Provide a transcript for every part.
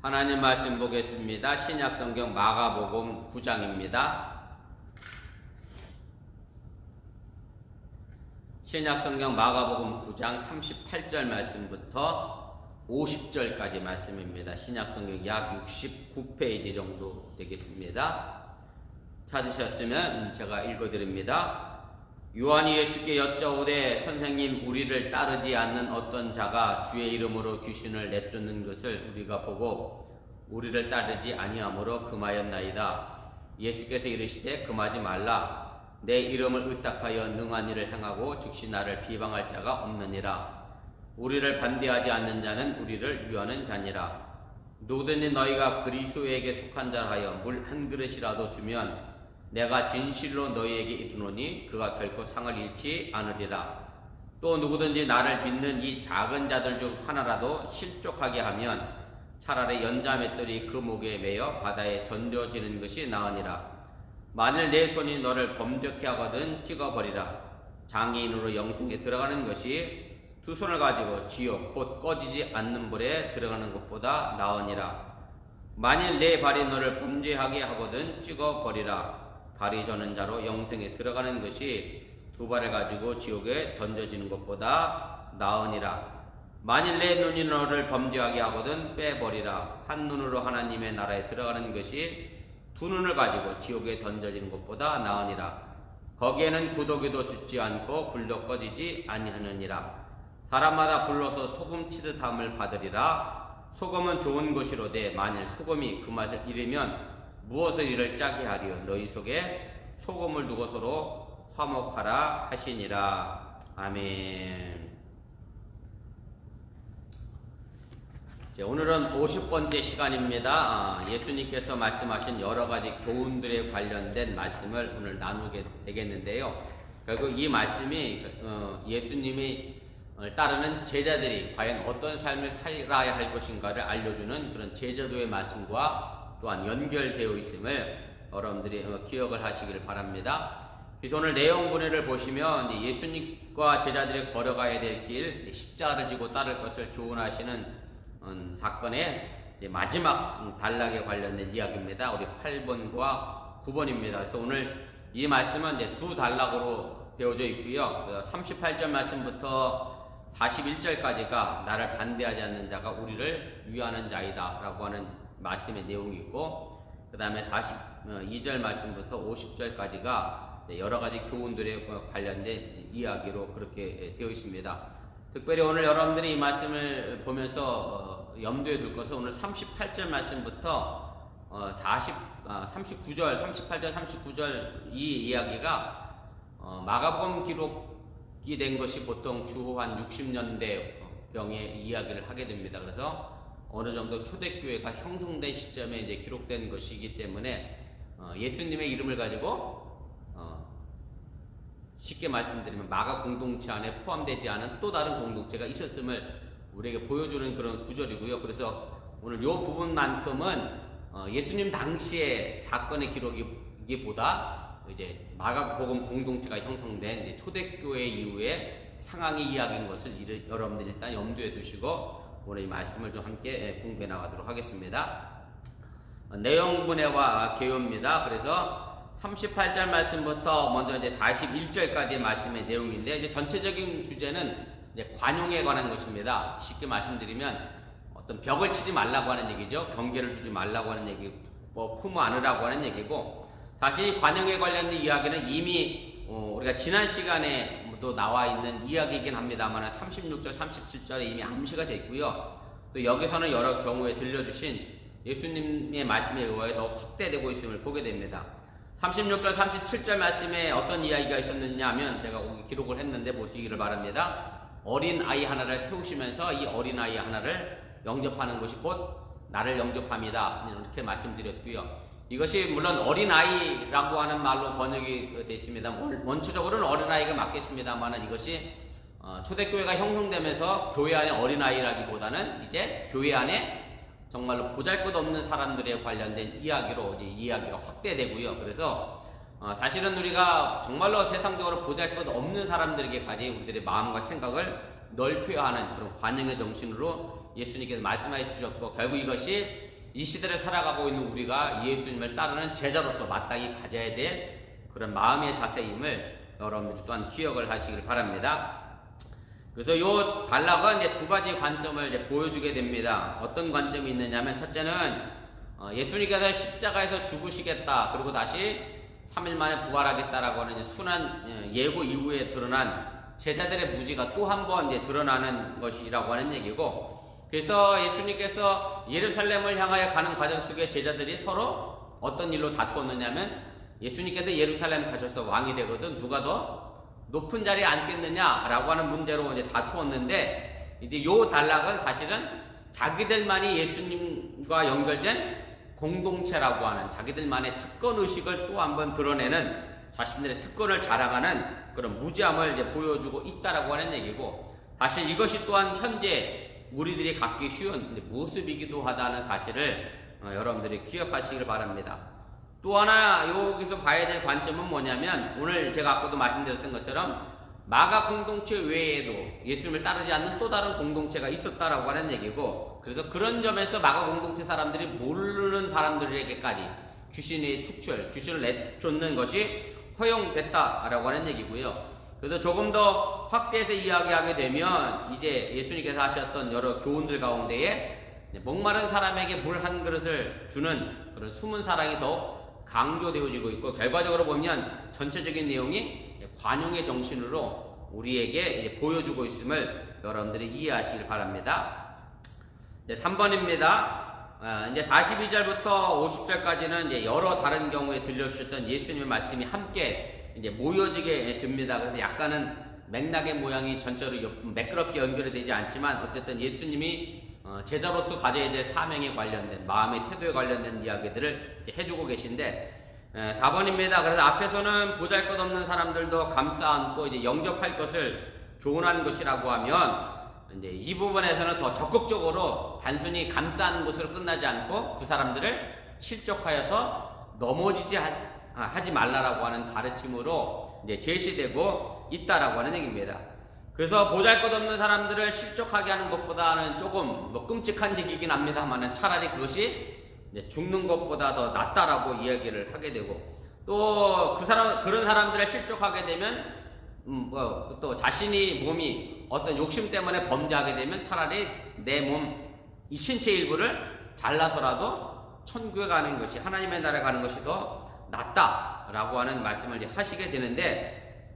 하나님 말씀 보겠습니다. 신약성경 마가복음 9장입니다. 신약성경 마가복음 9장 38절 말씀부터 50절까지 말씀입니다. 신약성경 약 69페이지 정도 되겠습니다. 찾으셨으면 제가 읽어드립니다. 요한이 예수께 여짜오되 선생님, 우리를 따르지 않는 어떤 자가 주의 이름으로 귀신을 내쫓는 것을 우리가 보고 우리를 따르지 아니하므로 금하였나이다. 예수께서 이르시되 금하지 말라. 내 이름을 의탁하여 능한 일을 행하고 즉시 나를 비방할 자가 없느니라. 우리를 반대하지 않는 자는 우리를 위하는 자니라. 누구든지 너희가 그리스도에게 속한 자라 하여 물 한 그릇이라도 주면 내가 진실로 너희에게 이르노니 그가 결코 상을 잃지 않으리라. 또 누구든지 나를 믿는 이 작은 자들 중 하나라도 실족하게 하면 차라리 연자맷돌이 그 목에 매여 바다에 던져지는 것이 나으니라. 만일 내 손이 너를 범죄케 하거든 찍어버리라. 장애인으로 영생에 들어가는 것이 두 손을 가지고 지옥 곧 꺼지지 않는 불에 들어가는 것보다 나으니라. 만일 내 발이 너를 범죄하게 하거든 찍어버리라. 발이 저는 자로 영생에 들어가는 것이 두 발을 가지고 지옥에 던져지는 것보다 나으니라. 만일 내 눈이 너를 범죄하게 하거든 빼버리라. 한 눈으로 하나님의 나라에 들어가는 것이 두 눈을 가지고 지옥에 던져지는 것보다 나으니라. 거기에는 구더기도 죽지 않고 불도 꺼지지 아니하느니라. 사람마다 불러서 소금 치듯 함을 받으리라. 소금은 좋은 것이로되 만일 소금이 그 맛을 잃으면 무엇을 이를 짜게 하리요. 너희 속에 소금을 두고 서로 화목하라 하시니라. 아멘. 오늘은 50번째 시간입니다. 예수님께서 말씀하신 여러가지 교훈들에 관련된 말씀을 오늘 나누게 되겠는데요. 결국 이 말씀이 예수님이 따르는 제자들이 과연 어떤 삶을 살아야 할 것인가를 알려주는 그런 제자도의 말씀과 또한 연결되어 있음을 여러분들이 기억을 하시기를 바랍니다. 그래서 오늘 내용분해를 보시면 예수님과 제자들이 걸어가야 될 길, 십자가를 지고 따를 것을 교훈하시는 사건의 마지막 단락에 관련된 이야기입니다. 우리 8번과 9번입니다. 그래서 오늘 이 말씀은 두 단락으로 되어져 있고요. 38절 말씀부터 41절까지가 나를 반대하지 않는 자가 우리를 위하는 자이다 라고 하는 말씀의 내용이 있고, 그 다음에 42절 말씀부터 50절까지가 여러가지 교훈들에 관련된 이야기로 그렇게 되어 있습니다. 특별히 오늘 여러분들이 이 말씀을 보면서 염두에 둘 것은 오늘 38절 말씀부터 38절, 39절 이 이야기가 마가복음 기록이 된 것이 보통 주후 한 60년대경의 이야기를 하게 됩니다. 그래서 어느 정도 초대교회가 형성된 시점에 이제 기록된 것이기 때문에 예수님의 이름을 가지고 쉽게 말씀드리면 마가 공동체 안에 포함되지 않은 또 다른 공동체가 있었음을 우리에게 보여주는 그런 구절이고요. 그래서 오늘 이 부분만큼은 예수님 당시의 사건의 기록이기보다 이제 마가복음 공동체가 형성된 이제 초대교회 이후의 상황의 이야기인 것을 여러분들이 일단 염두에 두시고 오늘 이 말씀을 좀 함께 공부해 나가도록 하겠습니다. 내용분해와 개요입니다. 그래서 38절 말씀부터 먼저 이제 41절까지의 말씀의 내용인데, 이제 전체적인 주제는 이제 관용에 관한 것입니다. 쉽게 말씀드리면 어떤 벽을 치지 말라고 하는 얘기죠. 경계를 두지 말라고 하는 얘기고, 품어 안으라고 하는 얘기고, 사실 관용에 관련된 이야기는 이미 우리가 지난 시간에 또 나와 있는 이야기이긴 합니다만 36절, 37절에 이미 암시가 되어 있고요. 또 여기서는 여러 경우에 들려주신 예수님의 말씀에 의하여 더 확대되고 있음을 보게 됩니다. 36절, 37절 말씀에 어떤 이야기가 있었느냐 하면 제가 거기 기록을 했는데 보시기를 바랍니다. 어린 아이 하나를 세우시면서 이 어린 아이 하나를 영접하는 것이 곧 나를 영접합니다. 이렇게 말씀드렸고요. 이것이 물론 어린아이라고 하는 말로 번역이 되어 있습니다. 원초적으로는 어린아이가 맞겠습니다만 이것이 초대교회가 형성되면서 교회 안에 어린아이라기보다는 이제 교회 안에 정말로 보잘것없는 사람들에 관련된 이야기로 이제 이야기가 확대되고요. 그래서 사실은 우리가 정말로 세상적으로 보잘것없는 사람들에게까지 우리들의 마음과 생각을 넓혀야 하는 그런 관용의 정신으로 예수님께서 말씀해 주셨고, 결국 이것이 이 시대를 살아가고 있는 우리가 예수님을 따르는 제자로서 마땅히 가져야 될 그런 마음의 자세임을 여러분들 또한 기억을 하시길 바랍니다. 그래서 이 단락은 이제 두 가지 관점을 이제 보여주게 됩니다. 어떤 관점이 있느냐면, 첫째는 예수님께서 십자가에서 죽으시겠다, 그리고 다시 3일 만에 부활하겠다라고 하는 순한 예고 이후에 드러난 제자들의 무지가 또 한 번 이제 드러나는 것이라고 하는 얘기고, 그래서 예수님께서 예루살렘을 향하여 가는 과정 속에 제자들이 서로 어떤 일로 다투었느냐면, 예수님께서 예루살렘 가셔서 왕이 되거든 누가 더 높은 자리에 앉겠느냐라고 하는 문제로 이제 다투었는데, 이제 요 단락은 사실은 자기들만이 예수님과 연결된 공동체라고 하는 자기들만의 특권 의식을 또 한번 드러내는, 자신들의 특권을 자랑하는 그런 무지함을 이제 보여주고 있다라고 하는 얘기고, 사실 이것이 또한 현재 우리들이 갖기 쉬운 모습이기도 하다는 사실을 여러분들이 기억하시길 바랍니다. 또 하나 여기서 봐야 될 관점은 뭐냐면, 오늘 제가 아까도 말씀드렸던 것처럼 마가 공동체 외에도 예수님을 따르지 않는 또 다른 공동체가 있었다라고 하는 얘기고, 그래서 그런 점에서 마가 공동체 사람들이 모르는 사람들에게까지 귀신의 축출, 귀신을 내쫓는 것이 허용됐다라고 하는 얘기고요. 그래서 조금 더 확대해서 이야기하게 되면, 이제 예수님께서 하셨던 여러 교훈들 가운데에 목마른 사람에게 물 한 그릇을 주는 그런 숨은 사랑이 더 강조되어지고 있고, 결과적으로 보면 전체적인 내용이 관용의 정신으로 우리에게 이제 보여주고 있음을 여러분들이 이해하시길 바랍니다. 3번입니다. 이제 42절부터 50절까지는 이제 여러 다른 경우에 들려주셨던 예수님의 말씀이 함께 이제 모여지게 됩니다. 그래서 약간은 맥락의 모양이 전체로 매끄럽게 연결이 되지 않지만, 어쨌든 예수님이 제자로서 가져야 될 사명에 관련된, 마음의 태도에 관련된 이야기들을 이제 해주고 계신데, 4번입니다. 그래서 앞에서는 보잘것없는 사람들도 감싸 안고 이제 영접할 것을 교훈한 것이라고 하면, 이제 이 부분에서는 더 적극적으로 단순히 감싸는 것으로 끝나지 않고 그 사람들을 실족하여서 넘어지지 하지 말라라고 하는 가르침으로 이제 제시되고 있다라고 하는 얘기입니다. 그래서 보잘것없는 사람들을 실족하게 하는 것보다는 조금 끔찍한 얘기긴 합니다만, 차라리 그것이 죽는 것보다 더 낫다라고 이야기를 하게 되고, 또 그런 사람들을 실족하게 되면 또 자신이 몸이 어떤 욕심 때문에 범죄하게 되면 차라리 내 몸, 이 신체 일부를 잘라서라도 천국에 가는 것이, 하나님의 나라에 가는 것이 더 낫다라고 하는 말씀을 이제 하시게 되는데,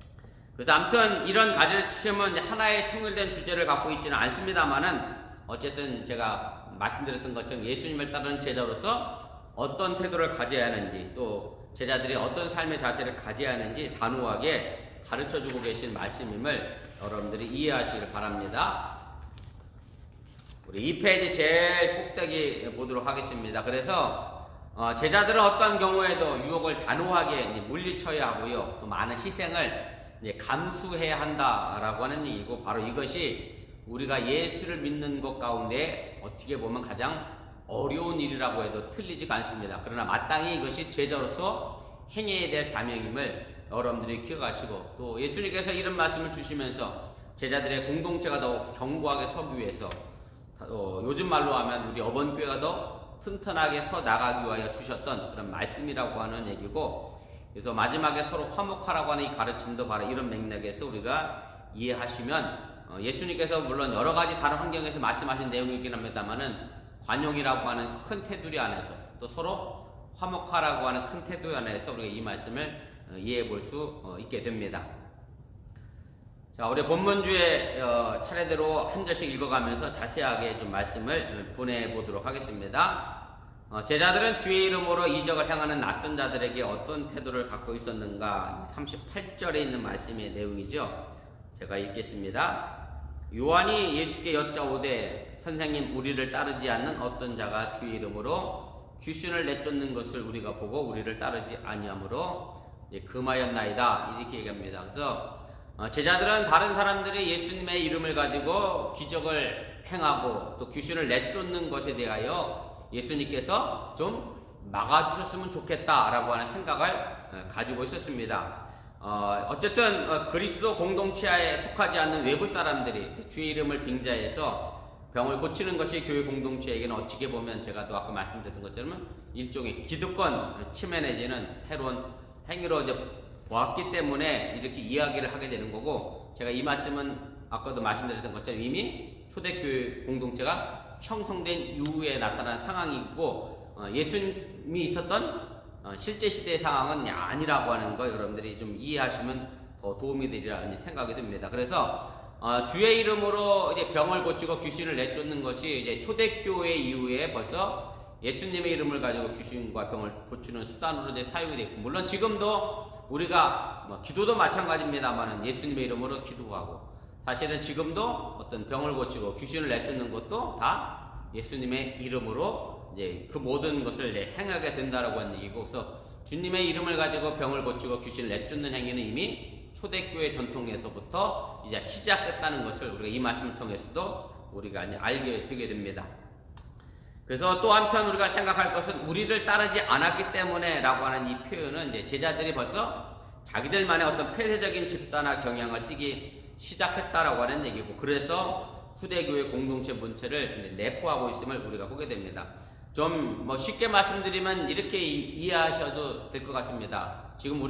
그래서 아무튼 이런 가르침은 하나의 통일된 주제를 갖고 있지는 않습니다만은, 어쨌든 제가 말씀드렸던 것처럼 예수님을 따르는 제자로서 어떤 태도를 가져야 하는지, 또 제자들이 어떤 삶의 자세를 가져야 하는지 단호하게 가르쳐주고 계신 말씀임을 여러분들이 이해하시길 바랍니다. 우리 2페이지 제일 꼭대기 보도록 하겠습니다. 그래서 제자들은 어떤 경우에도 유혹을 단호하게 물리쳐야 하고요, 또 많은 희생을 감수해야 한다라고 하는 얘기고, 바로 이것이 우리가 예수를 믿는 것 가운데 어떻게 보면 가장 어려운 일이라고 해도 틀리지가 않습니다. 그러나 마땅히 이것이 제자로서 행해야 될 사명임을 여러분들이 기억하시고, 또 예수님께서 이런 말씀을 주시면서 제자들의 공동체가 더 견고하게 서기 위해서, 요즘 말로 하면 우리 어번교회가 더 튼튼하게 서 나가기 위하여 주셨던 그런 말씀이라고 하는 얘기고, 그래서 마지막에 서로 화목하라고 하는 이 가르침도 바로 이런 맥락에서 우리가 이해하시면, 예수님께서 물론 여러 가지 다른 환경에서 말씀하신 내용이긴 합니다만은, 관용이라고 하는 큰 테두리 안에서, 또 서로 화목하라고 하는 큰 테두리 안에서 우리가 이 말씀을 이해해 볼 수 있게 됩니다. 자, 우리 본문주에 차례대로 한 절씩 읽어가면서 자세하게 좀 말씀을 보내보도록 하겠습니다. 제자들은 주의 이름으로 이적을 행하는 낯선 자들에게 어떤 태도를 갖고 있었는가, 38절에 있는 말씀의 내용이죠. 제가 읽겠습니다. 요한이 예수께 여짜오되, 선생님, 우리를 따르지 않는 어떤 자가 주의 이름으로 귀신을 내쫓는 것을 우리가 보고 우리를 따르지 아니하므로 금하였나이다, 이렇게 얘기합니다. 그래서 제자들은 다른 사람들이 예수님의 이름을 가지고 기적을 행하고 또 귀신을 내쫓는 것에 대하여 예수님께서 좀 막아주셨으면 좋겠다라고 하는 생각을 가지고 있었습니다. 어쨌든 그리스도 공동체에 속하지 않는 외부 사람들이 주의 이름을 빙자해서 병을 고치는 것이 교회 공동체에게는 어떻게 보면 제가 또 아까 말씀드렸던 것처럼 일종의 기득권 침해 내지는 해로운 행위로 이제 보았기 때문에 이렇게 이야기를 하게 되는 거고, 제가 이 말씀은 아까도 말씀드렸던 것처럼 이미 초대교회 공동체가 형성된 이후에 나타난 상황이고, 예수님이 있었던 실제 시대의 상황은 아니라고 하는 거 여러분들이 좀 이해하시면 더 도움이 되리라 생각이 듭니다. 그래서 주의 이름으로 이제 병을 고치고 귀신을 내쫓는 것이 이제 초대교회 이후에 벌써 예수님의 이름을 가지고 귀신과 병을 고치는 수단으로 이제 사용이 됐고, 물론 지금도 우리가 기도도 마찬가지입니다만은 예수님의 이름으로 기도하고, 사실은 지금도 어떤 병을 고치고 귀신을 내쫓는 것도 다 예수님의 이름으로 이제 그 모든 것을 이제 행하게 된다라고 하는 얘기고, 그래서 주님의 이름을 가지고 병을 고치고 귀신을 내쫓는 행위는 이미 초대교회 전통에서부터 이제 시작됐다는 것을 우리가 이 말씀을 통해서도 우리가 알게 되게 됩니다. 그래서 또 한편 우리가 생각할 것은 우리를 따르지 않았기 때문에 라고 하는 이 표현은 이제 제자들이 벌써 자기들만의 어떤 폐쇄적인 집단화 경향을 띠기 시작했다라고 하는 얘기고, 그래서 후대교회 공동체 문체를 내포하고 있음을 우리가 보게 됩니다. 좀 쉽게 말씀드리면 이렇게 이해하셔도 될 것 같습니다. 지금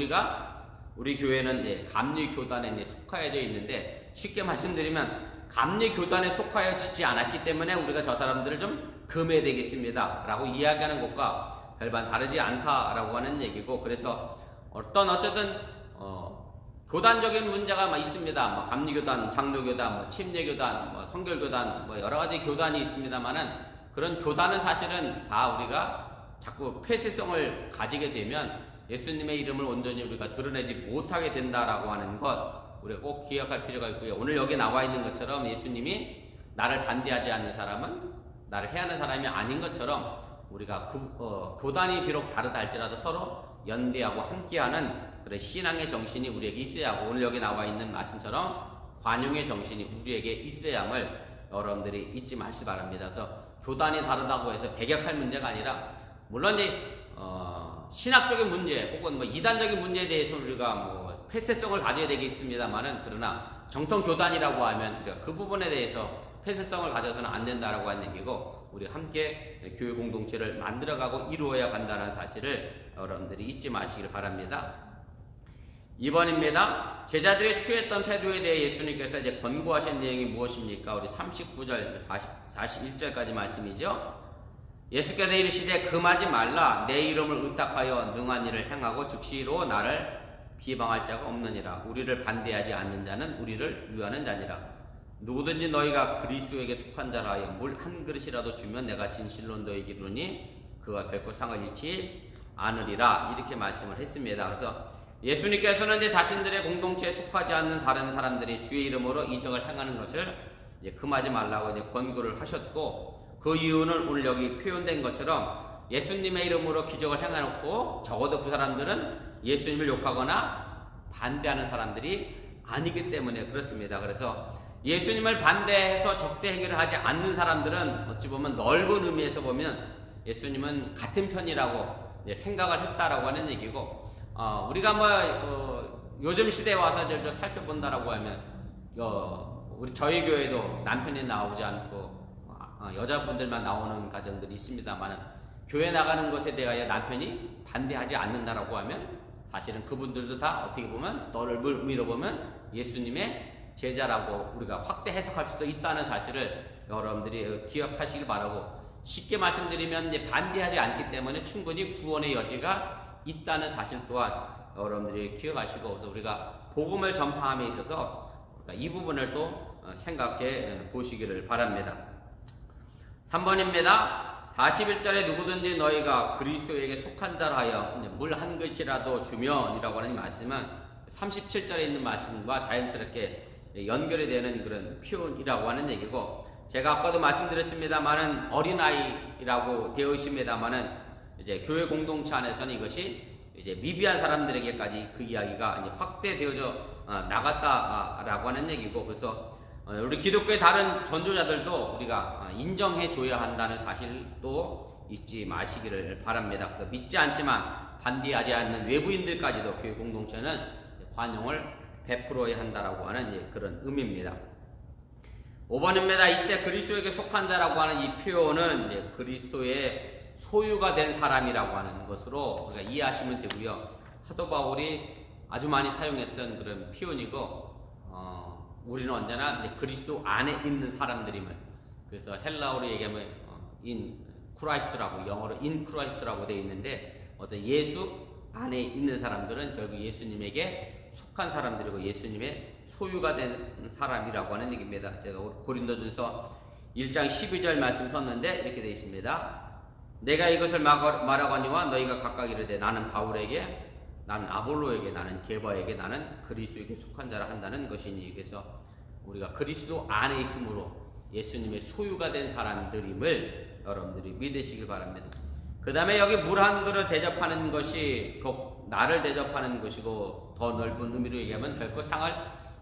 우리 교회는 감리교단에 속하여져 있는데, 쉽게 말씀드리면 감리교단에 속하여지지 않았기 때문에 우리가 저 사람들을 좀 금해되겠습니다 라고 이야기하는 것과 별반 다르지 않다라고 하는 얘기고, 그래서 어쨌든 교단적인 문제가 있습니다. 감리교단, 장로교단, 침례교단, 성결교단, 여러 가지 교단이 있습니다만은, 그런 교단은 사실은 다 우리가 자꾸 폐쇄성을 가지게 되면 예수님의 이름을 온전히 우리가 드러내지 못하게 된다라고 하는 것 우리가 꼭 기억할 필요가 있고요. 오늘 여기 나와 있는 것처럼 예수님이 나를 반대하지 않는 사람은 나를 해하는 사람이 아닌 것처럼 우리가 교단이 비록 다르다 할지라도 서로 연대하고 함께하는 그런 신앙의 정신이 우리에게 있어야 하고, 오늘 여기 나와 있는 말씀처럼 관용의 정신이 우리에게 있어야 함을 여러분들이 잊지 마시기 바랍니다. 그래서 교단이 다르다고 해서 배격할 문제가 아니라, 물론 신학적인 문제 혹은 이단적인 문제에 대해서 우리가 폐쇄성을 가져야 되겠습니다만은, 그러나 정통 교단이라고 하면 우리가 그 부분에 대해서 폐쇄성을 가져서는 안 된다라고 하는 얘기고, 우리 함께 교회 공동체를 만들어가고 이루어야 간다는 사실을 여러분들이 잊지 마시길 바랍니다. 2번입니다. 제자들이 취했던 태도에 대해 예수님께서 이제 권고하신 내용이 무엇입니까? 우리 39절, 41절까지 말씀이죠. 예수께서 이르시되 금하지 말라. 내 이름을 의탁하여 능한 일을 행하고 즉시로 나를 비방할 자가 없느니라. 우리를 반대하지 않는 자는 우리를 위하는 자니라. 누구든지 너희가 그리스도에게 속한 자라 하여 물 한 그릇이라도 주면 내가 진실로 너희에게 이르노니 그가 결코 상을 잃지 않으리라. 이렇게 말씀을 했습니다. 그래서 예수님께서는 이제 자신들의 공동체에 속하지 않는 다른 사람들이 주의 이름으로 이적을 행하는 것을 이제 금하지 말라고 이제 권고를 하셨고, 그 이유는 오늘 여기 표현된 것처럼 예수님의 이름으로 기적을 행해놓고 적어도 그 사람들은 예수님을 욕하거나 반대하는 사람들이 아니기 때문에 그렇습니다. 그래서 예수님을 반대해서 적대 행위를 하지 않는 사람들은 어찌 보면 넓은 의미에서 보면 예수님은 같은 편이라고 생각을 했다라고 하는 얘기고, 우리가 요즘 시대에 와서 좀 살펴본다라고 하면 저희 교회도 남편이 나오지 않고 여자분들만 나오는 가정들이 있습니다만, 교회 나가는 것에 대하여 남편이 반대하지 않는다라고 하면 사실은 그분들도 다 어떻게 보면 넓은 의미로 보면 예수님의 제자라고 우리가 확대 해석할 수도 있다는 사실을 여러분들이 기억하시길 바라고, 쉽게 말씀드리면 반대하지 않기 때문에 충분히 구원의 여지가 있다는 사실 또한 여러분들이 기억하시고, 그래서 우리가 복음을 전파함에 있어서 이 부분을 또 생각해 보시기를 바랍니다. 3번입니다. 41절에 누구든지 너희가 그리스도에게 속한 자라 하여 물 한 그릇이라도 주면 이라고 하는 말씀은 37절에 있는 말씀과 자연스럽게 연결이 되는 그런 표현이라고 하는 얘기고, 제가 아까도 말씀드렸습니다만은 어린아이라고 되어 있습니다만은 이제 교회 공동체 안에서는 이것이 이제 미비한 사람들에게까지 그 이야기가 이제 확대되어져 나갔다라고 하는 얘기고, 그래서 우리 기독교의 다른 전도자들도 우리가 인정해 줘야 한다는 사실도 잊지 마시기를 바랍니다. 그래서 믿지 않지만 반대하지 않는 외부인들까지도 교회 공동체는 관용을 베풀어야 한다라고 하는 그런 의미입니다. 5번입니다. 이때 그리스도에게 속한 자라고 하는 이 표현은 그리스도의 소유가 된 사람이라고 하는 것으로 우리가 이해하시면 되고요. 사도 바울이 아주 많이 사용했던 그런 표현이고, 우리는 언제나 그리스도 안에 있는 사람들임을, 그래서 헬라어로 얘기하면 in Christ라고, 영어로 in Christ라고 되어 있는데, 어떤 예수 안에 있는 사람들은 결국 예수님에게 속한 사람들이고 예수님의 소유가 된 사람이라고 하는 얘기입니다. 제가 고린도전서 1장 12절 말씀 썼는데 이렇게 되어 있습니다. 내가 이것을 말하거니와 너희가 각각 이르되 나는 바울에게, 나는 아볼로에게, 나는 게바에게, 나는 그리스도에게 속한 자라 한다는 것이니. 그래서 우리가 그리스도 안에 있으므로 예수님의 소유가 된 사람들임을 여러분들이 믿으시길 바랍니다. 그 다음에 여기 물 한 그릇 대접하는 것이 곧 나를 대접하는 것이고, 더 넓은 의미로 얘기하면 결코 상을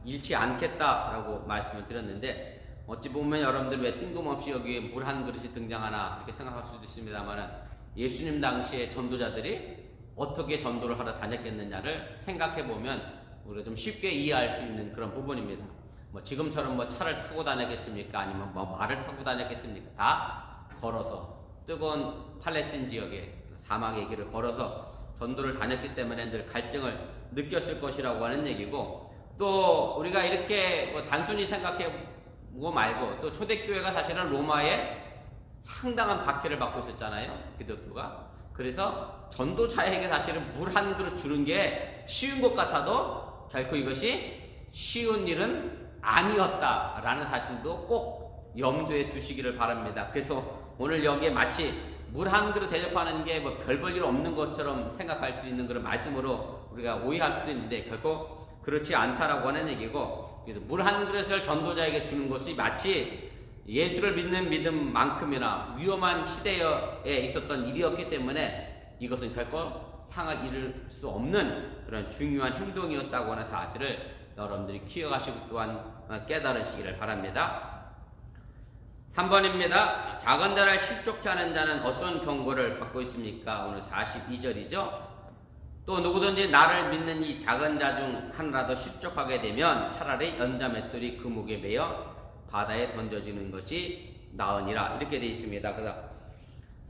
잃지 않겠다라고 말씀을 드렸는데, 어찌 보면 여러분들 왜 뜬금없이 여기에 물 한 그릇이 등장하나 이렇게 생각할 수도 있습니다만, 예수님 당시에 전도자들이 어떻게 전도를 하러 다녔겠느냐를 생각해 보면 우리가 좀 쉽게 이해할 수 있는 그런 부분입니다. 지금처럼 차를 타고 다녔겠습니까? 아니면 말을 타고 다녔겠습니까? 다 걸어서 뜨거운 팔레스틴 지역에 사막의 길을 걸어서 전도를 다녔기 때문에 늘 갈증을 느꼈을 것이라고 하는 얘기고, 또 우리가 이렇게 단순히 생각해보고 말고, 또 초대교회가 사실은 로마에 상당한 박해를 받고 있었잖아요, 기독교가. 그래서 전도자에게 사실은 물 한 그릇 주는 게 쉬운 것 같아도 결코 이것이 쉬운 일은 아니었다라는 사실도 꼭 염두에 두시기를 바랍니다. 그래서 오늘 여기에 마치 물 한 그릇 대접하는 게 별 볼 일 없는 것처럼 생각할 수 있는 그런 말씀으로 우리가 오해할 수도 있는데, 결코 그렇지 않다라고 하는 얘기고, 그래서 물 한 그릇을 전도자에게 주는 것이 마치 예수를 믿는 믿음만큼이나 위험한 시대에 있었던 일이었기 때문에 이것은 결코 상을 잃을 수 없는 그런 중요한 행동이었다고 하는 사실을 여러분들이 기억하시고 또한 깨달으시기를 바랍니다. 3번입니다. 작은 자를 실족케 하는 자는 어떤 경고를 받고 있습니까? 오늘 42절이죠. 또 누구든지 나를 믿는 이 작은 자 중 하나라도 실족하게 되면 차라리 연자 맷돌이 그 목에 매여 바다에 던져지는 것이 나으니라, 이렇게 되어 있습니다. 그래서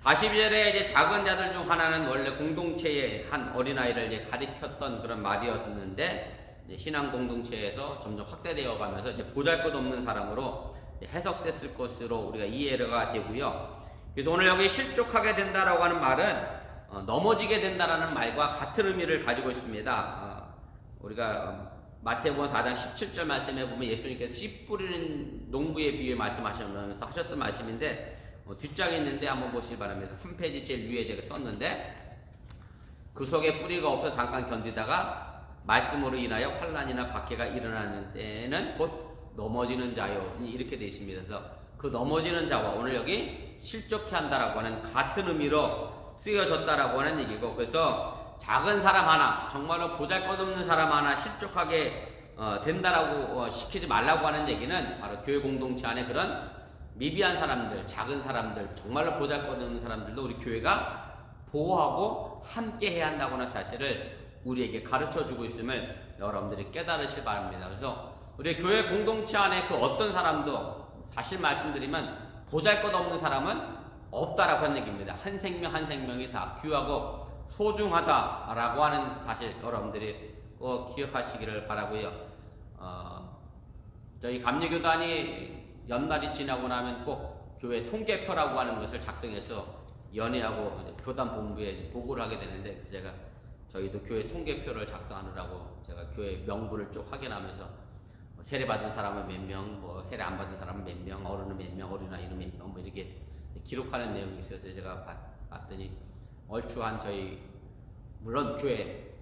42절에 이제 작은 자들 중 하나는 원래 공동체의 한 어린아이를 가리켰던 그런 말이었는데, 신앙 공동체에서 점점 확대되어 가면서 이제 보잘것없는 사람으로 해석됐을 것으로 우리가 이해가 되고요. 그래서 오늘 여기 실족하게 된다라고 하는 말은 넘어지게 된다라는 말과 같은 의미를 가지고 있습니다. 우리가 마태복음 4장 17절 말씀에 보면 예수님께서 씨 뿌리는 농부에 비유해 말씀하시면서 하셨던 말씀인데, 뒷장에 있는데 한번 보시기 바랍니다. 3페이지 제일 위에 제가 썼는데, 그 속에 뿌리가 없어 잠깐 견디다가 말씀으로 인하여 환난이나 박해가 일어나는 때에는 곧 넘어지는 자요, 이렇게 되어 있습니다. 그래서 그 넘어지는 자와 오늘 여기 실족케 한다라고 하는 같은 의미로 쓰여졌다라고 하는 얘기고, 그래서 작은 사람 하나, 정말로 보잘것없는 사람 하나 실족하게 된다라고 시키지 말라고 하는 얘기는 바로 교회 공동체 안에 그런 미비한 사람들, 작은 사람들, 정말로 보잘것없는 사람들도 우리 교회가 보호하고 함께 해야 한다고 하는 사실을 우리에게 가르쳐주고 있음을 여러분들이 깨달으시기 바랍니다. 그래서 우리 교회 공동체 안에 그 어떤 사람도 사실 말씀드리면 보잘것없는 사람은 없다라고 하는 얘기입니다. 한 생명 한 생명이 다 귀하고 소중하다라고 하는 사실 여러분들이 꼭 기억하시기를 바라고요. 저희 감리교단이 연말이 지나고 나면 꼭 교회 통계표라고 하는 것을 작성해서 연회하고 교단 본부에 보고를 하게 되는데, 제가 저희도 교회 통계표를 작성하느라고 제가 교회 명부를 쭉 확인하면서 세례 받은 사람은 몇 명, 세례 안 받은 사람은 몇 명, 어른은 몇 명, 어린아이는 몇 명, 이렇게 기록하는 내용이 있어서 제가 봤더니 얼추 한 저희, 물론 교회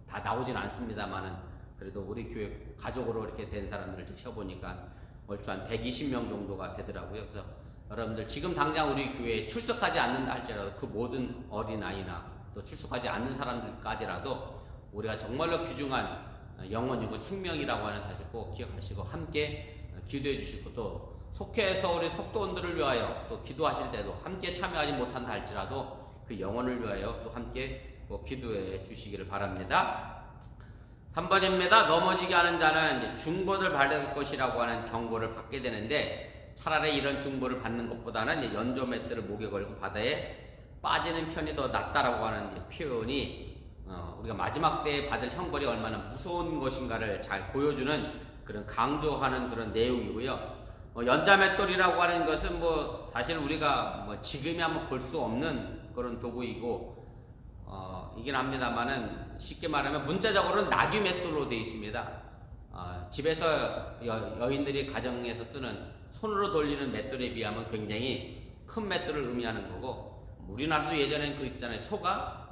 다 나오진 않습니다만은 그래도 우리 교회 가족으로 이렇게 된 사람들을 쳐보니까 얼추 한 120명 정도가 되더라고요. 그래서 여러분들 지금 당장 우리 교회에 출석하지 않는다 할지라도 그 모든 어린아이나 또 출석하지 않는 사람들까지라도 우리가 정말로 귀중한 영혼이고 생명이라고 하는 사실 꼭 기억하시고 함께 기도해 주시고, 또 속해서 우리 속도원들을 위하여 또 기도하실 때도 함께 참여하지 못한다 할지라도 그 영혼을 위하여 또 함께 꼭 기도해 주시기를 바랍니다. 3번입니다. 넘어지게 하는 자는 이제 중보를 받을 것이라고 하는 경고를 받게 되는데, 차라리 이런 중보를 받는 것보다는 이제 연조 맷돌을 목에 걸고 바다에 빠지는 편이 더 낫다라고 하는 이제 표현이 우리가 마지막 때에 받을 형벌이 얼마나 무서운 것인가를 잘 보여주는 그런 강조하는 그런 내용이고요. 연자맷돌이라고 하는 것은 뭐 사실 우리가 뭐 지금이 한번 볼 수 없는 그런 도구이고, 이긴 합니다만은 쉽게 말하면 문자적으로는 나귀맷돌로 되어 있습니다. 집에서 여인들이 가정에서 쓰는 손으로 돌리는 맷돌에 비하면 굉장히 큰 맷돌을 의미하는 거고, 우리나라도 예전에는 그 있잖아요. 소가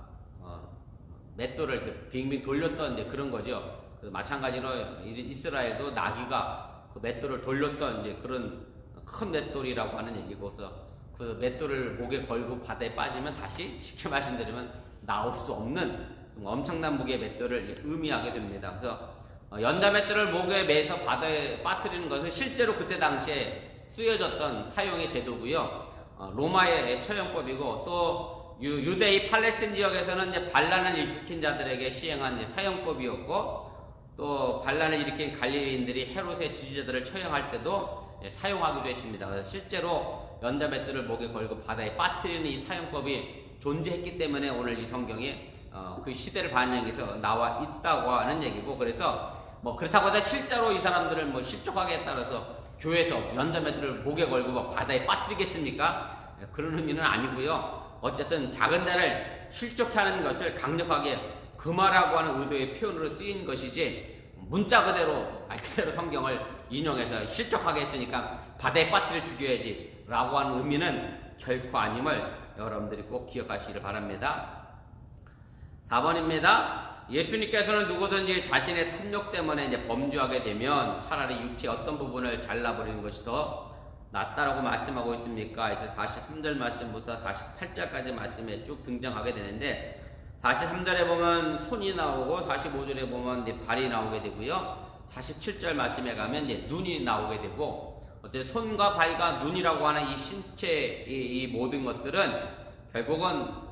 맷돌을 이렇게 빙빙 돌렸던 이제 그런 거죠. 마찬가지로 이스라엘도 나귀가 그 맷돌을 돌렸던 이제 그런 큰 맷돌이라고 하는 얘기고서, 그 맷돌을 목에 걸고 바다에 빠지면 다시 쉽게 말씀드리면 나올 수 없는 엄청난 무게의 맷돌을 의미하게 됩니다. 그래서 연자 맷돌을 목에 매서 바다에 빠뜨리는 것은 실제로 그때 당시에 쓰여졌던 사용의 제도고요. 로마의 처형법이고, 또 유대의 팔레스틴 지역에서는 이제 반란을 일으킨 자들에게 시행한 이제 사형법이었고, 또 반란을 일으킨 갈릴리인들이 헤롯의 지지자들을 처형할 때도 사용하기도 했습니다. 그래서 실제로 연자 맷돌을 목에 걸고 바다에 빠뜨리는 이 사용법이 존재했기 때문에 오늘 이 성경에 그 시대를 반영해서 나와 있다고 하는 얘기고, 그래서 뭐 그렇다고 해서 실제로 이 사람들을 뭐 실족하게 따라서 교회에서 연자 맷돌을 목에 걸고 막 바다에 빠뜨리겠습니까? 그런 의미는 아니고요. 어쨌든 작은 자를 실족해 하는 것을 강력하게 금하라고 하는 의도의 표현으로 쓰인 것이지, 문자 그대로 말 그대로 성경을 인용해서 실족하게 했으니까 바다에 빠뜨려 죽여야지 라고 하는 의미는 결코 아님을 여러분들이 꼭 기억하시길 바랍니다. 4번입니다. 예수님께서는 누구든지 자신의 탐욕 때문에 이제 범죄하게 되면 차라리 육체의 어떤 부분을 잘라버리는 것이 더 낫다라고 말씀하고 있습니까? 그래서 43절 말씀부터 48절까지 말씀에 쭉 등장하게 되는데, 43절에 보면 손이 나오고 45절에 보면 이제 발이 나오게 되고요. 47절 말씀에 가면 이제 눈이 나오게 되고, 어쨌든 손과 발과 눈이라고 하는 이 신체 이 모든 것들은 결국은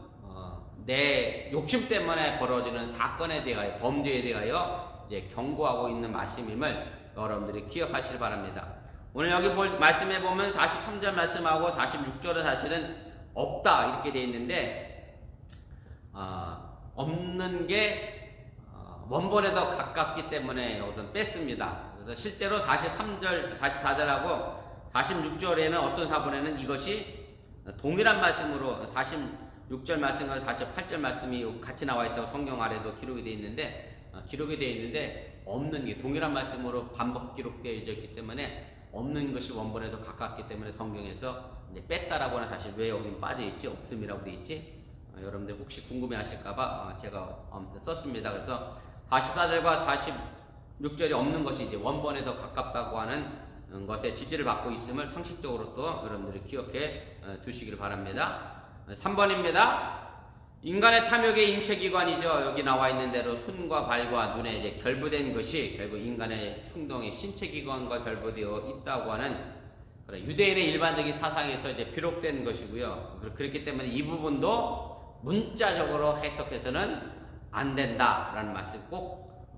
내 욕심 때문에 벌어지는 사건에 대하여, 범죄에 대하여 이제 경고하고 있는 말씀임을 여러분들이 기억하시길 바랍니다. 오늘 여기 말씀해 보면 43절 말씀하고 46절은 사실은 없다 이렇게 되어 있는데, 없는 게 원본에 더 가깝기 때문에 여기서 뺐습니다. 그래서 실제로 43절, 44절하고 46절에는 어떤 사본에는 이것이 동일한 말씀으로 46절 말씀과 48절 말씀이 같이 나와 있다고 성경 아래도 기록이 되어 있는데, 없는 게 동일한 말씀으로 반복 기록되어 있기 때문에 없는 것이 원본에 더 가깝기 때문에 성경에서 뺐다라고 하는 사실, 왜 여기 빠져있지? 없음이라고 되어 있지? 여러분들 혹시 궁금해 하실까봐 제가 아무튼 썼습니다. 그래서 44절과 46절이 없는 것이 이제 원본에 더 가깝다고 하는 것에 지지를 받고 있음을 상식적으로 또 여러분들이 기억해 두시길 바랍니다. 3번입니다. 인간의 탐욕의 인체기관이죠. 여기 나와 있는 대로 손과 발과 눈에 이제 결부된 것이 결국 인간의 충동의 신체기관과 결부되어 있다고 하는 유대인의 일반적인 사상에서 이제 비록된 것이고요. 그렇기 때문에 이 부분도 문자적으로 해석해서는 안 된다라는 말씀 꼭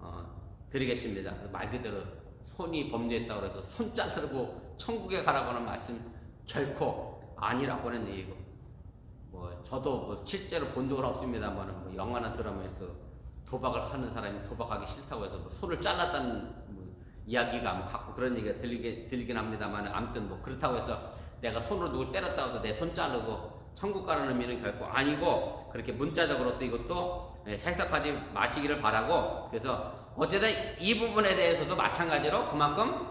드리겠습니다. 말 그대로 손이 범죄했다고 해서 손 자르고 천국에 가라고 하는 말씀 결코 아니라고 하는 얘기고, 저도 실제로 본 적은 없습니다만 영화나 드라마에서 도박을 하는 사람이 도박하기 싫다고 해서 손을 잘랐다는 이야기가 갖고 그런 얘기가 들리긴 합니다만, 아무튼 그렇다고 해서 내가 손으로 누굴 때렸다고 해서 내 손 자르고 천국 가는 의미는 결코 아니고, 그렇게 문자적으로 또 이것도 해석하지 마시기를 바라고, 그래서 어쨌든 이 부분에 대해서도 마찬가지로 그만큼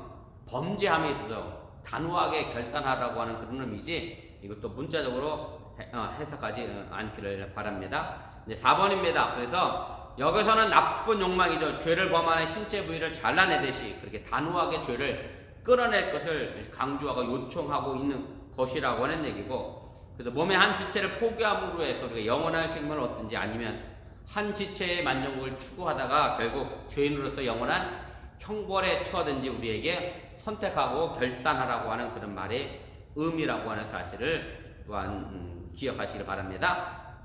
범죄함에 있어서 단호하게 결단하라고 하는 그런 의미지, 이것도 문자적으로 해석하지 않기를 바랍니다. 4번입니다. 그래서 여기서는 나쁜 욕망이죠. 죄를 범하는 신체 부위를 잘라내듯이 그렇게 단호하게 죄를 끌어낼 것을 강조하고 요청하고 있는 것이라고 하는 얘기고, 그래서 몸의 한 지체를 포기함으로 해서 우리가 영원한 생명을 얻든지, 아니면 한 지체의 만족을 추구하다가 결국 죄인으로서 영원한 형벌에 처하든지 우리에게 선택하고 결단하라고 하는 그런 말의 의미라고 하는 사실을 또한 기억하시길 바랍니다.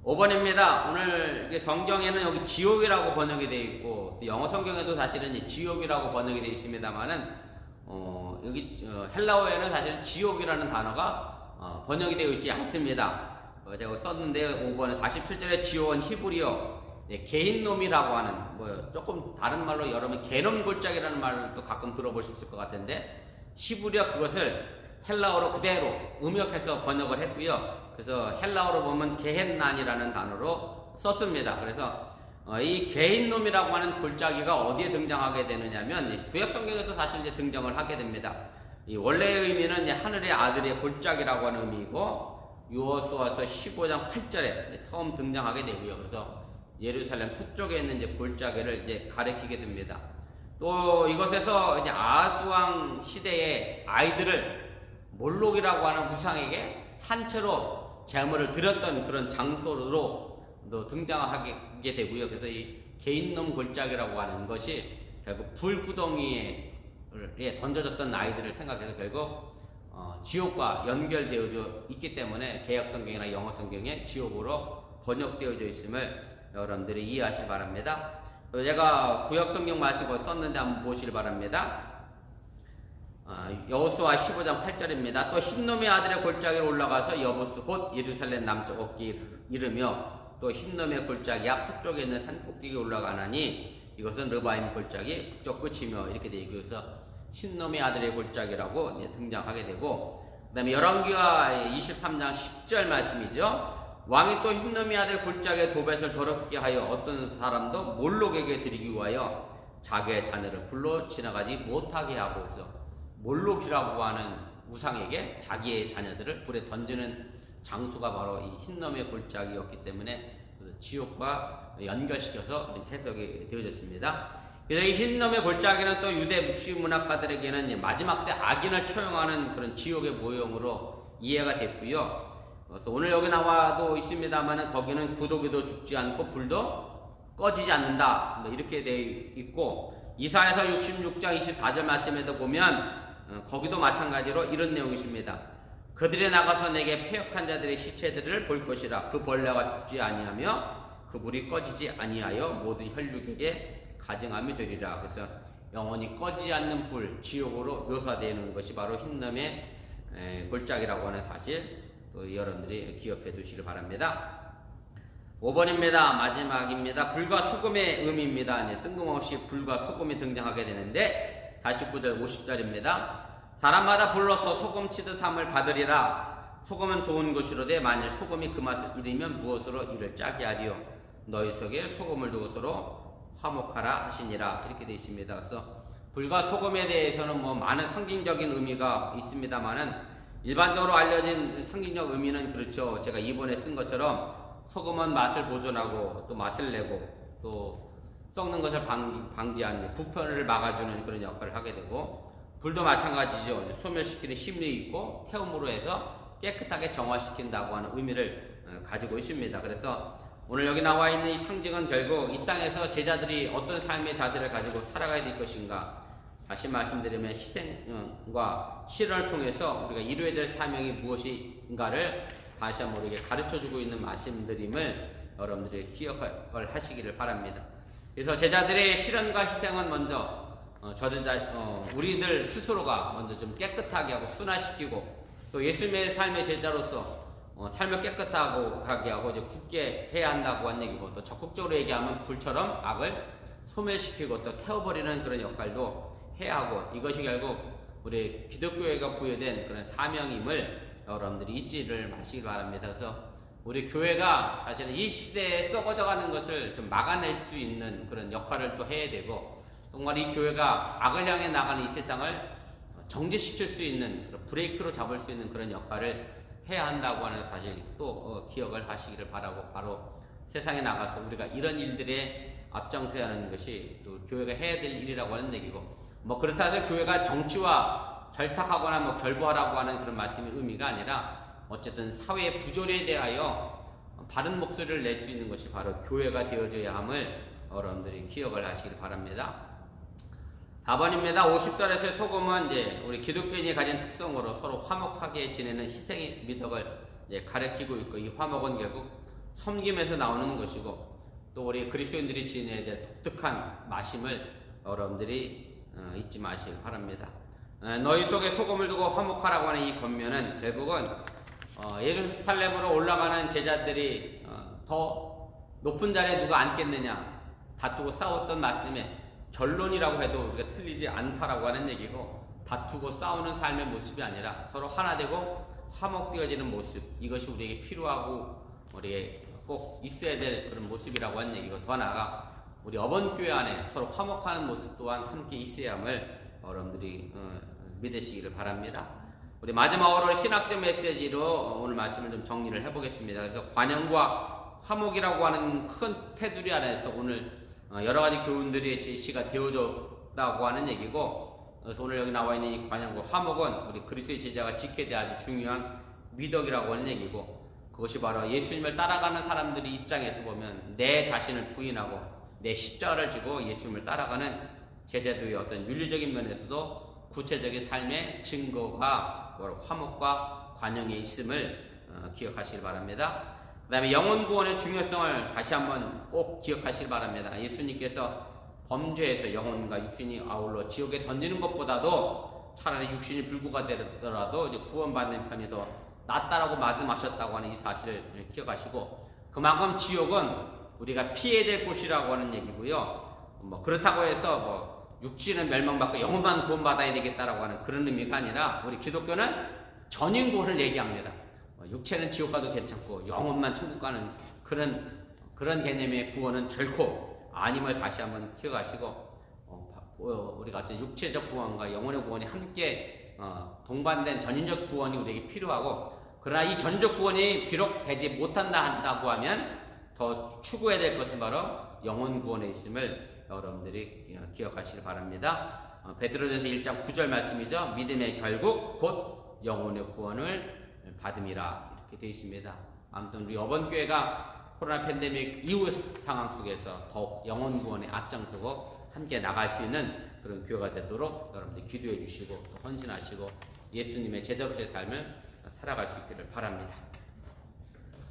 5번입니다. 오늘 이게 성경에는 여기 지옥이라고 번역이 되어 있고 또 영어 성경에도 사실은 이제 지옥이라고 번역이 되어 있습니다만은 여기 헬라어에는 사실 지옥이라는 단어가 번역이 되어 있지 않습니다. 제가 썼는데 5번에 47절에 지옥은 히브리어 개인놈이라고 하는 뭐 조금 다른 말로 여러분 개놈 골짜기라는 말을 또 가끔 들어보셨을 것 같은데 히브리어 그것을 헬라어로 그대로 음역해서 번역을 했고요. 그래서 헬라어로 보면 게헨난이라는 단어로 썼습니다. 그래서 이 개인놈이라고 하는 골짜기가 어디에 등장하게 되느냐면 구약 성경에도 사실 이제 등장을 하게 됩니다. 이 원래의 의미는 이제 하늘의 아들의 골짜기라고 하는 의미이고 여호수아서 15장 8절에 처음 등장하게 되고요. 그래서 예루살렘 서쪽에 있는 이제 골짜기를 이제 가리키게 됩니다. 또 이것에서 이제 아하스 왕 시대의 아이들을 몰록이라고 하는 우상에게 산채로 제물을 드렸던 그런 장소로 또 등장하게 되고요. 그래서 이 개인놈 골짜기라고 하는 것이 결국 불구덩이에 던져졌던 아이들을 생각해서 결국 지옥과 연결되어져 있기 때문에 개역 성경이나 영어 성경에 지옥으로 번역되어져 있음을 여러분들이 이해하시기 바랍니다. 제가 구약 성경 말씀을 썼는데 한번 보시길 바랍니다. 여호수아 15장 8절입니다. 또 흰놈의 아들의 골짜기로 올라가서 여부스 곧 예루살렘 남쪽 어깨에 이르며 또 흰놈의 골짜기 앞 서쪽에 있는 산꼭대기에 올라가나니 이것은 르바임 골짜기 북쪽 끝이며 이렇게 되어 있고 그래서 흰놈의 아들의 골짜기라고 등장하게 되고 그 다음에 열왕기하 23장 10절 말씀이죠. 왕이 또 흰놈의 아들 골짜기에 도벳을 더럽게 하여 어떤 사람도 몰록에게 드리기 위하여 자기의 자녀를 불러 지나가지 못하게 하고 그래서 몰록이라고 하는 우상에게 자기의 자녀들을 불에 던지는 장소가 바로 이 흰놈의 골짜기였기 때문에 지옥과 연결시켜서 해석이 되어졌습니다. 그래서 이 흰놈의 골짜기는 또 유대 묵시 문학가들에게는 마지막 때 악인을 처형하는 그런 지옥의 모형으로 이해가 됐고요. 그래서 오늘 여기 나와도 있습니다만 거기는 구더기도 죽지 않고 불도 꺼지지 않는다 이렇게 되어 있고 이사야서 66장 24절 말씀에도 보면 거기도 마찬가지로 이런 내용이 있습니다. 그들이 나가서 내게 패역한 자들의 시체들을 볼 것이라. 그 벌레가 죽지 아니하며 그 불이 꺼지지 아니하여 모든 혈육에게 가증함이 되리라. 그래서 영원히 꺼지지 않는 불, 지옥으로 묘사되는 것이 바로 흰놈의 골짜기라고 하는 사실 또 여러분들이 기억해 두시길 바랍니다. 5번입니다. 마지막입니다. 불과 소금의 의미입니다. 뜬금없이 불과 소금이 등장하게 되는데 49절 50절입니다. 사람마다 불러서 소금 치듯함을 받으리라. 소금은 좋은 것이로되 만일 소금이 그 맛을 잃으면 무엇으로 이를 짜게 하리요. 너희 속에 소금을 두고서로 화목하라 하시니라. 이렇게 되어 있습니다. 그래서 불과 소금에 대해서는 많은 상징적인 의미가 있습니다만은 일반적으로 알려진 상징적 의미는 그렇죠. 제가 이번에 쓴 것처럼 소금은 맛을 보존하고 또 맛을 내고 또 썩는 것을 방지하는 부패를 막아주는 그런 역할을 하게 되고 불도 마찬가지죠. 소멸시키는 힘이 있고 태움으로 해서 깨끗하게 정화시킨다고 하는 의미를 가지고 있습니다. 그래서 오늘 여기 나와 있는 이 상징은 결국 이 땅에서 제자들이 어떤 삶의 자세를 가지고 살아가야 될 것인가 다시 말씀드리면 희생과 실현을 통해서 우리가 이루어야 될 사명이 무엇인가를 다시 한번 우리에게 가르쳐주고 있는 말씀드림을 여러분들이 기억을 하시기를 바랍니다. 그래서 제자들의 실현과 희생은 먼저 우리들 스스로가 먼저 좀 깨끗하게 하고 순화시키고 또 예수님의 삶의 제자로서 삶을 깨끗하게 하고 이제 굳게 해야 한다고 한 얘기고 또 적극적으로 얘기하면 불처럼 악을 소멸시키고 또 태워버리는 그런 역할도 해야 하고 이것이 결국 우리 기독교회가 부여된 그런 사명임을 여러분들이 잊지를 마시기 바랍니다. 그래서 우리 교회가 사실은 이 시대에 썩어져가는 것을 좀 막아낼 수 있는 그런 역할을 또 해야 되고 정말 이 교회가 악을 향해 나가는 이 세상을 정지시킬 수 있는 브레이크로 잡을 수 있는 그런 역할을 해야 한다고 하는 사실 또 기억을 하시기를 바라고 바로 세상에 나가서 우리가 이런 일들에 앞장서야 하는 것이 또 교회가 해야 될 일이라고 하는 얘기고 그렇다 해서 교회가 정치와 결탁하거나 결부하라고 하는 그런 말씀의 의미가 아니라 어쨌든 사회의 부조리에 대하여 바른 목소리를 낼 수 있는 것이 바로 교회가 되어져야 함을 여러분들이 기억을 하시길 바랍니다. 4번입니다. 50절에서의 소금은 이제 우리 기독교인이 가진 특성으로 서로 화목하게 지내는 희생의 미덕을 가르치고 있고 이 화목은 결국 섬김에서 나오는 것이고 또 우리 그리스도인들이 지내야 될 독특한 마심을 여러분들이 잊지 마시길 바랍니다. 너희 속에 소금을 두고 화목하라고 하는 이 권면은 결국은 예루살렘으로 올라가는 제자들이 더 높은 자리에 누가 앉겠느냐 다투고 싸웠던 말씀에 결론이라고 해도 우리가 틀리지 않다라고 하는 얘기고, 다투고 싸우는 삶의 모습이 아니라 서로 하나 되고 화목되어지는 모습, 이것이 우리에게 필요하고 우리에게 꼭 있어야 될 그런 모습이라고 하는 얘기고, 더 나아가 우리 어번교회 안에 서로 화목하는 모습 또한 함께 있어야 함을 여러분들이 믿으시기를 바랍니다. 우리 마지막으로 신학적 메시지로 오늘 말씀을 좀 정리를 해보겠습니다. 그래서 관용과 화목이라고 하는 큰 테두리 안에서 오늘 여러 가지 교훈들이 제시가 되어졌다고 하는 얘기고, 그래서 오늘 여기 나와 있는 이 관용과 화목은 우리 그리스도의 제자가 지켜야 될 아주 중요한 미덕이라고 하는 얘기고, 그것이 바로 예수님을 따라가는 사람들이 입장에서 보면 내 자신을 부인하고 내 십자가를 지고 예수님을 따라가는 제자도의 어떤 윤리적인 면에서도 구체적인 삶의 증거가 화목과 관용에 있음을 기억하시길 바랍니다. 그 다음에 영혼 구원의 중요성을 다시 한번 꼭 기억하시길 바랍니다. 예수님께서 범죄에서 영혼과 육신이 아울러 지옥에 던지는 것보다도 차라리 육신이 불구가 되더라도 이제 구원받는 편이 더 낫다라고 말씀하셨다고 하는 이 사실을 기억하시고, 그만큼 지옥은 우리가 피해야 될 곳이라고 하는 얘기고요. 그렇다고 해서 육신은 멸망받고 영혼만 구원받아야 되겠다라고 하는 그런 의미가 아니라, 우리 기독교는 전인 구원을 얘기합니다. 육체는 지옥 가도 괜찮고 영혼만 천국 가는 그런 개념의 구원은 결코 아님을 다시 한번 기억하시고, 우리가 어떤 육체적 구원과 영혼의 구원이 함께 동반된 전인적 구원이 우리에게 필요하고, 그러나 이 전인적 구원이 비록 되지 못한다고 하면 더 추구해야 될 것은 바로 영혼 구원에 있음을 여러분들이 기억하시길 바랍니다. 베드로전서 1장 9절 말씀이죠. 믿음의 결국 곧 영혼의 구원을 받음이라 이렇게 되어 있습니다. 아무튼 우리 어번교회가 코로나 팬데믹 이후 상황 속에서 더욱 영혼 구원에 앞장서고 함께 나갈 수 있는 그런 교회가 되도록 여러분들 기도해 주시고 또 헌신하시고 예수님의 제자로서의 삶을 살아갈 수 있기를 바랍니다.